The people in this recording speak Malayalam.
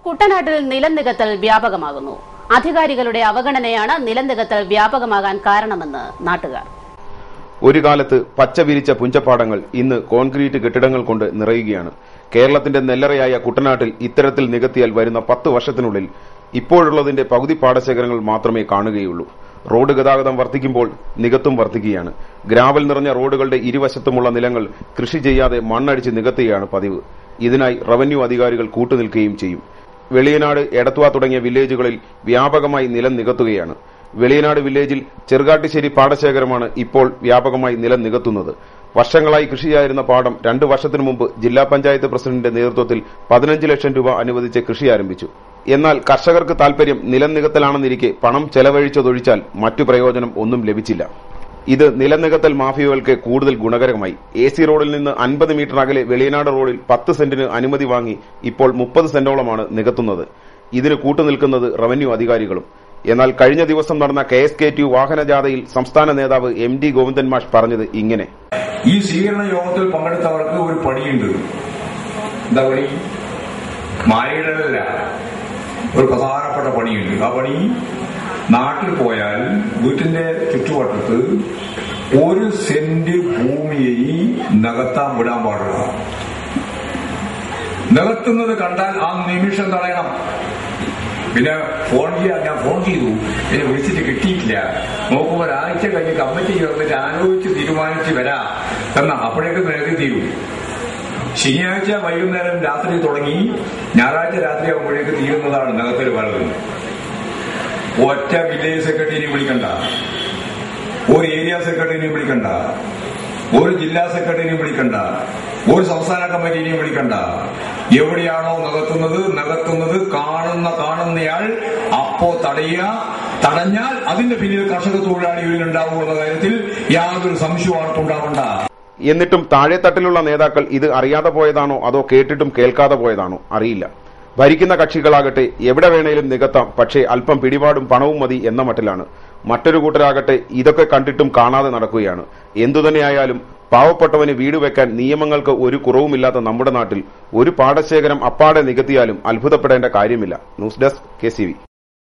കുട്ടനാട്ടിൽ നിലം നികത്തൽ വ്യാപകമാകുന്നു. അധികാരികളുടെ അവഗണനയാണ് നിലം നികത്തൽ വ്യാപകമാകാൻ കാരണമെന്ന് നാട്ടുകാർ. ഒരു കാലത്ത് പച്ച വിരിച്ച പുഞ്ചപ്പാടങ്ങൾ ഇന്ന് കോൺക്രീറ്റ് കെട്ടിടങ്ങൾ കൊണ്ട് നിറയുകയാണ്. കേരളത്തിന്റെ നെല്ലറയായ കുട്ടനാട്ടിൽ ഇത്തരത്തിൽ നികത്തിയാൽ വരുന്ന 10 വർഷത്തിനുള്ളിൽ ഇപ്പോഴുള്ളതിന്റെ പകുതി പാടശേഖരങ്ങൾ മാത്രമേ കാണുകയുള്ളൂ. റോഡ് ഗതാഗതം വർദ്ധിക്കുമ്പോൾ നികത്തും വർദ്ധിക്കുകയാണ്. ഗ്രാവൽ നിറഞ്ഞ റോഡുകളുടെ ഇരുവശത്തുമുള്ള നിലങ്ങൾ കൃഷി ചെയ്യാതെ മണ്ണടിച്ച് നികത്തുകയാണ് പതിവ്. ഇതിനായി റവന്യൂ അധികാരികൾ കൂട്ടുനിൽക്കുകയും ചെയ്യും. വെളിയനാട്, എടത്വ തുടങ്ങിയ വില്ലേജുകളിൽ വ്യാപകമായി നിലം നികത്തുകയാണ്. വെളിയനാട് വില്ലേജിൽ ചെറുകാട്ടിശ്ശേരി പാടശേഖരമാണ് ഇപ്പോൾ വ്യാപകമായി നിലം നികത്തുന്നത്. വർഷങ്ങളായി കൃഷിയായിരുന്ന പാടം 2 വർഷത്തിനു മുമ്പ് ജില്ലാ പഞ്ചായത്ത് പ്രസിഡന്റിന്റെ നേതൃത്വത്തിൽ 15 ലക്ഷം രൂപ അനുവദിച്ച് കൃഷി ആരംഭിച്ചു. എന്നാൽ കർഷകർക്ക് താൽപര്യം നിലം നികത്തലാണെന്നിരിക്കെ പണം ചെലവഴിച്ചതൊഴിച്ചാൽ മറ്റു പ്രയോജനം ഒന്നും ലഭിച്ചില്ല. ഇത് നിലം നികത്തൽ മാഫിയകൾക്ക് കൂടുതൽ ഗുണകരമായി. AC റോഡിൽ നിന്ന് 50 മീറ്റർ അകലെ വെളിയനാട് റോഡിൽ 10 സെന്റിന് അനുമതി വാങ്ങി ഇപ്പോൾ 30 സെന്റോളമാണ് നികത്തുന്നത്. ഇതിന് കൂട്ടുനിൽക്കുന്നത് റവന്യൂ അധികാരികളും. എന്നാൽ കഴിഞ്ഞ ദിവസം നടന്ന KSKTU വാഹനജാഥയിൽ സംസ്ഥാന നേതാവ് MD ഗോവിന്ദൻ മാഷ് പറഞ്ഞത് ഇങ്ങനെ: ഈ സ്വീകരണ യോഗത്തിൽ പങ്കെടുത്തവർക്ക് ഒരു പണിയുണ്ട്. എന്താ പണി? മായയിടലല്ല, ഒരു പ്രധാനപ്പെട്ട പണിയുണ്ട്. ആ പണി, നാട്ടിൽ പോയാൽ വീട്ടിന്റെ ചുറ്റുവട്ടത്ത് 1 സെന്റ് ഭൂമിയെ നികത്താൻ വിടാൻ പാടില്ല. നികത്തുന്നത് കണ്ടാൽ ആ നിമിഷം തടയണം. പിന്നെ ഞാൻ ഫോൺ ചെയ്തു, എന്നെ വിളിച്ചിട്ട് കിട്ടിയിട്ടില്ല. നോക്കുമ്പോൾ ഒരാഴ്ച കഴിഞ്ഞ് കമ്മിറ്റി ചേർന്നിട്ട് ആലോചിച്ച് തീരുമാനിച്ച് വരാം എന്നാ അപ്പോഴേക്ക് നികത്തി തീരും. ശനിയാഴ്ച വൈകുന്നേരം രാത്രി തുടങ്ങി ഞായറാഴ്ച രാത്രി ആകുമ്പോഴേക്ക് തീരുന്നതാണ് നികത്തൽ പലതും. ഒറ്റ വില്ലേജ് സെക്രട്ടറിനെ വിളിക്കണ്ട, ഒരു ഏരിയ സെക്രട്ടറിനെ വിളിക്കണ്ട, ഒരു ജില്ലാ സെക്രട്ടറിനെ വിളിക്കണ്ട, ഒരു സംസ്ഥാന കമ്മിറ്റിനെയും വിളിക്കണ്ട. എവിടെയാണോ നികത്തുന്നത് കാണുന്നയാൾ അപ്പോ തടഞ്ഞാൽ അതിന്റെ പിന്നിൽ കർഷക തൊഴിലാളി ഉണ്ടാവുമെന്ന കാര്യത്തിൽ യാതൊരു സംശയവും ആർക്കുണ്ടാവണ്ട. എന്നിട്ടും താഴെത്തട്ടിലുള്ള നേതാക്കൾ ഇത് അറിയാതെ പോയതാണോ അതോ കേട്ടിട്ടും കേൾക്കാതെ പോയതാണോ അറിയില്ല. ഭരിക്കുന്ന കക്ഷികളാകട്ടെ എവിടെ വേണേലും നികത്താം, പക്ഷേ അല്പം പിടിപാടും പണവും മതി എന്ന മട്ടിലാണ്. മറ്റൊരു കൂട്ടരാകട്ടെ ഇതൊക്കെ കണ്ടിട്ടും കാണാതെ നടക്കുകയാണ്. എന്തുതന്നെയായാലും പാവപ്പെട്ടവന് വീട് വെക്കാൻ നിയമങ്ങൾക്ക് ഒരു കുറവുമില്ലാത്ത നമ്മുടെ നാട്ടിൽ ഒരു പാടശേഖരം അപ്പാടെ നികത്തിയാലും അത്ഭുതപ്പെടേണ്ട കാര്യമില്ല. News desk KCV.